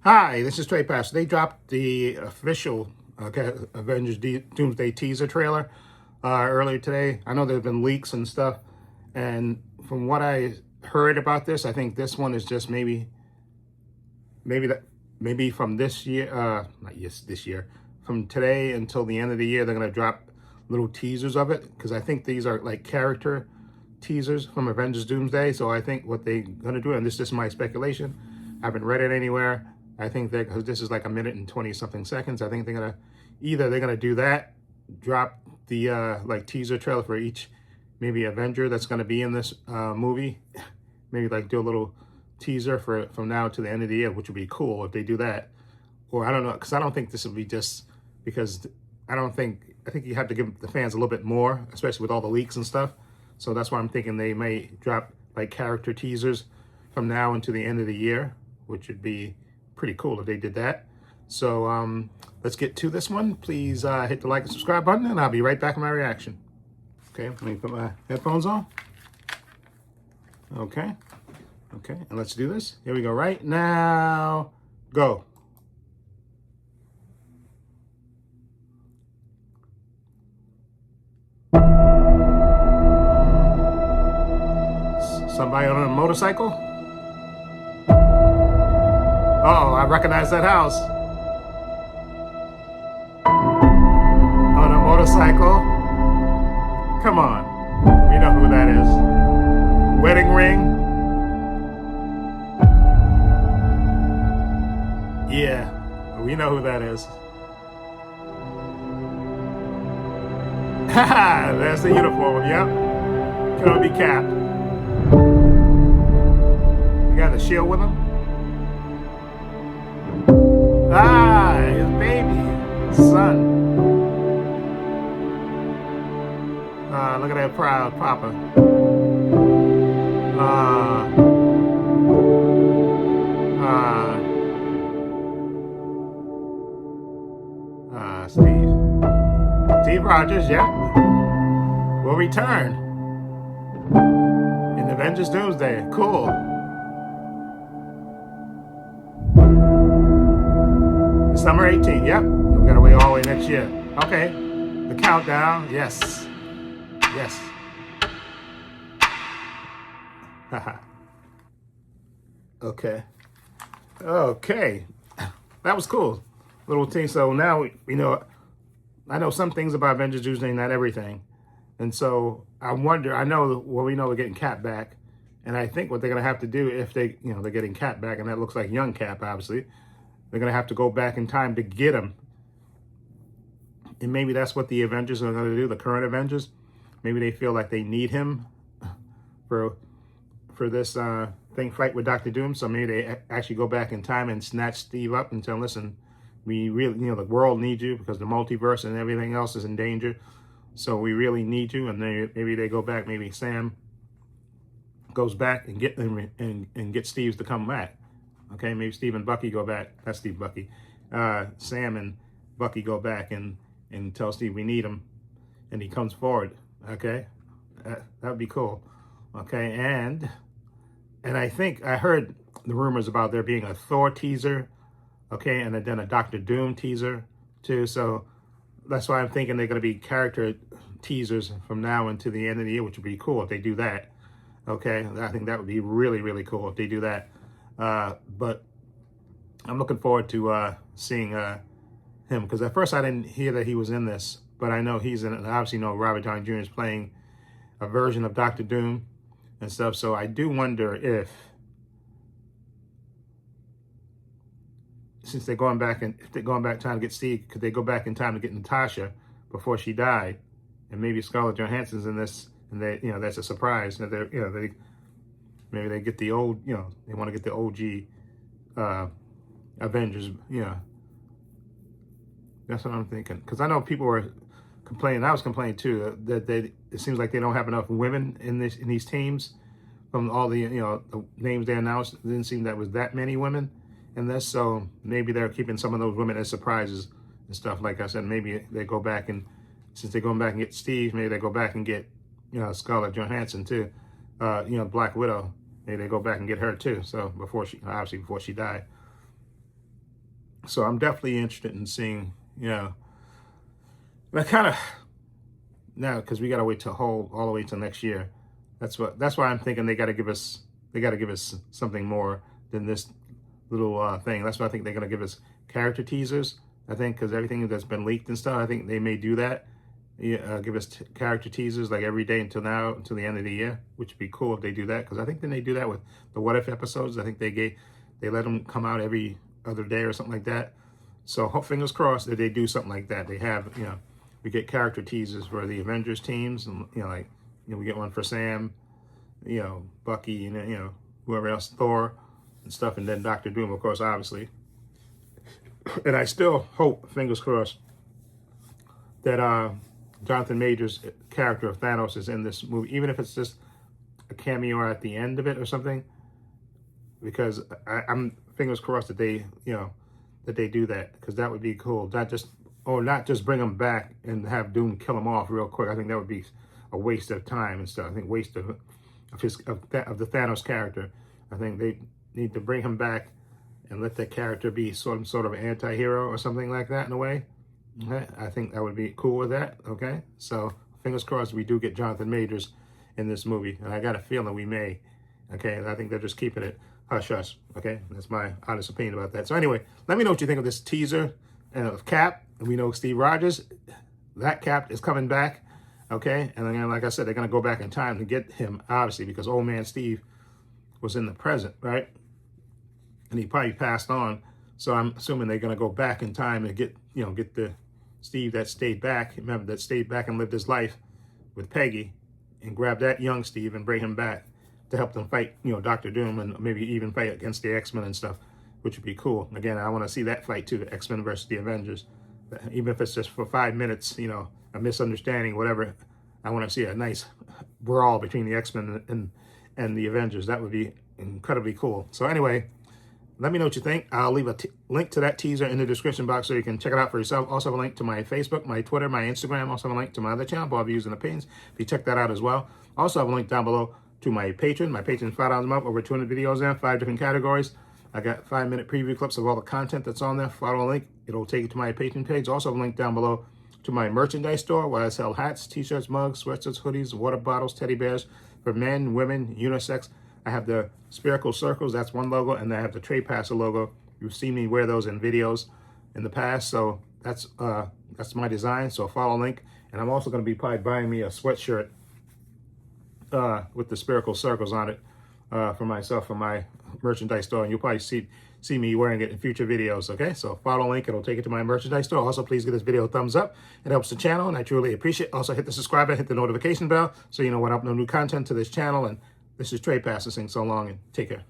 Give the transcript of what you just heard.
Hi, this is Trey Pastor. They dropped the official Avengers Doomsday teaser trailer earlier today. I know there have been leaks and stuff, and from what I heard about this, I think this one is just maybe from this year, this year, from today until the end of the year, they're gonna drop little teasers of it because I think these are like character teasers from Avengers Doomsday. So I think what they're gonna do, and this is just my speculation, I haven't read it anywhere. I think that because this is like a minute and 20 something seconds, I think they're gonna do that, drop the like teaser trailer for each maybe Avenger that's gonna be in this movie, maybe like do a little teaser for from now to the end of the year, which would be cool if they do that. Or I don't know, because I don't think this will be just because I think you have to give the fans a little bit more, especially with all the leaks and stuff. So that's why I'm thinking they may drop like character teasers from now into the end of the year, which would be pretty cool if they did that. So let's get to this one. Please hit the like and subscribe button, and I'll be right back with my reaction. Okay, let me put my headphones on. Okay, and let's do this. Here we go right now. Go. Somebody on a motorcycle? Oh, I recognize that house. On a motorcycle? Come on. We know who that is. Wedding ring? Yeah, we know who that is. Haha, there's the uniform, yep. Can only be Cap. You got the shield with him? Ah, his baby, son. Look at that proud papa. Steve Rogers, yeah, will return in Avengers Doomsday. Cool. Summer 18th, yep. We gotta wait all the way next year. Okay. The countdown, yes. Yes. Okay. Okay. That was cool. Little thing. So now, I know some things about Avengers Doomsday, not everything. And so I wonder, we know we're getting Cap back. And I think what they're going to have to do if they're getting Cap back, and that looks like young Cap, obviously, they're going to have to go back in time to get him. And maybe that's what the Avengers are going to do, the current Avengers. Maybe they feel like they need him for this fight with Dr. Doom. So maybe they actually go back in time and snatch Steve up and tell him, listen, we really, the world needs you because the multiverse and everything else is in danger. So we really need you. And maybe they go back. Maybe Sam goes back and get them and get Steve to come back. Okay, maybe Steve and Bucky go back. That's Steve, Bucky. Sam and Bucky go back and tell Steve we need him, and he comes forward. Okay, that would be cool. Okay, and I think I heard the rumors about there being a Thor teaser. Okay, and then a Doctor Doom teaser too. So that's why I'm thinking they're going to be character teasers from now into the end of the year, which would be cool if they do that. Okay, I think that would be really, really cool if they do that. But I'm looking forward to seeing him, because at first I didn't hear that he was in this, but I know he's in it. And I obviously know Robert Downey Jr. is playing a version of Doctor Doom and stuff. So I do wonder if they're going back time to get Steve, could they go back in time to get Natasha before she died? And maybe Scarlett Johansson's in this, and that's a surprise. That maybe they get the old, they want to get the OG Avengers, That's what I'm thinking. Because I know people were complaining, I was complaining too, that it seems like they don't have enough women in these teams. From all the the names they announced, it didn't seem that was that many women in this. So maybe they're keeping some of those women as surprises and stuff. Like I said, maybe they go back and, since they're going back and get Steve, maybe they go back and get Scarlett Johansson too. Black Widow. Maybe they go back and get her too. So before she died. So I'm definitely interested in seeing, you know, I kind of now because we got to wait till all the way till next year. That's why I'm thinking they got to give us something more than this little thing. That's why I think they're gonna give us character teasers. I think because everything that's been leaked and stuff, I think they may do that. Yeah, give us character teasers like every day until now, until the end of the year, which would be cool if they do that. Because I think then they do that with the What If episodes. I think they let them come out every other day or something like that. So fingers crossed that they do something like that. They have, you know, we get character teasers for the Avengers teams, and you know, like, you know, we get one for Sam, you know, Bucky, and you know, whoever else, Thor and stuff, and then Doctor Doom, of course, obviously. And I still hope, fingers crossed, that Jonathan Majors' character of Thanos is in this movie, even if it's just a cameo at the end of it or something. Because I'm fingers crossed that they, you know, that they do that, because that would be cool. Not just bring him back and have Doom kill him off real quick. I think that would be a waste of time and stuff. I think waste of the Thanos character. I think they need to bring him back and let that character be sort of anti-hero or something like that in a way. Okay? I think that would be cool with that. Okay, so fingers crossed we do get Jonathan Majors in this movie, and I got a feeling we may. Okay, I think they're just keeping it hush hush. Okay, that's my honest opinion about that. So anyway, let me know what you think of this teaser of Cap. We know Steve Rogers, that Cap is coming back. Okay, and again, like I said, they're gonna go back in time to get him, obviously, because old man Steve was in the present, right? And he probably passed on. So I'm assuming they're gonna go back in time and get the Steve that stayed back. Remember, that stayed back and lived his life with Peggy, and grab that young Steve and bring him back to help them fight, you know, Doctor Doom, and maybe even fight against the X-Men and stuff, which would be cool. Again, I want to see that fight too, the X-Men versus the Avengers. Even if it's just for 5 minutes, you know, a misunderstanding, whatever. I want to see a nice brawl between the X-Men and the Avengers. That would be incredibly cool. So anyway, let me know what you think. I'll leave a link to that teaser in the description box so you can check it out for yourself. Also have a link to my Facebook, my Twitter, my Instagram. Also have a link to my other channel, Bob Views and Opinions. If you check that out as well. Also have a link down below to my Patreon. My Patreon's $5 a month, over 200 videos there, 5 different categories. I got 5-minute preview clips of all the content that's on there. Follow a link. It'll take you to my Patreon page. Also have a link down below to my merchandise store where I sell hats, t-shirts, mugs, sweatshirts, hoodies, water bottles, teddy bears for men, women, unisex. I have the spherical circles, that's one logo, and I have the Trade Passer logo. You've seen me wear those in videos in the past, so that's my design. So follow a link. And I'm also going to be probably buying me a sweatshirt with the spherical circles on it for myself from my merchandise store, and you'll probably see me wearing it in future videos. Okay, so follow a link, it'll take you to my merchandise store. Also, please give this video a thumbs up. It helps the channel, and I truly appreciate it. Also, hit the subscribe button, hit the notification bell so you know when I upload new content to this channel. And this is Trade Passer saying so long, and take care.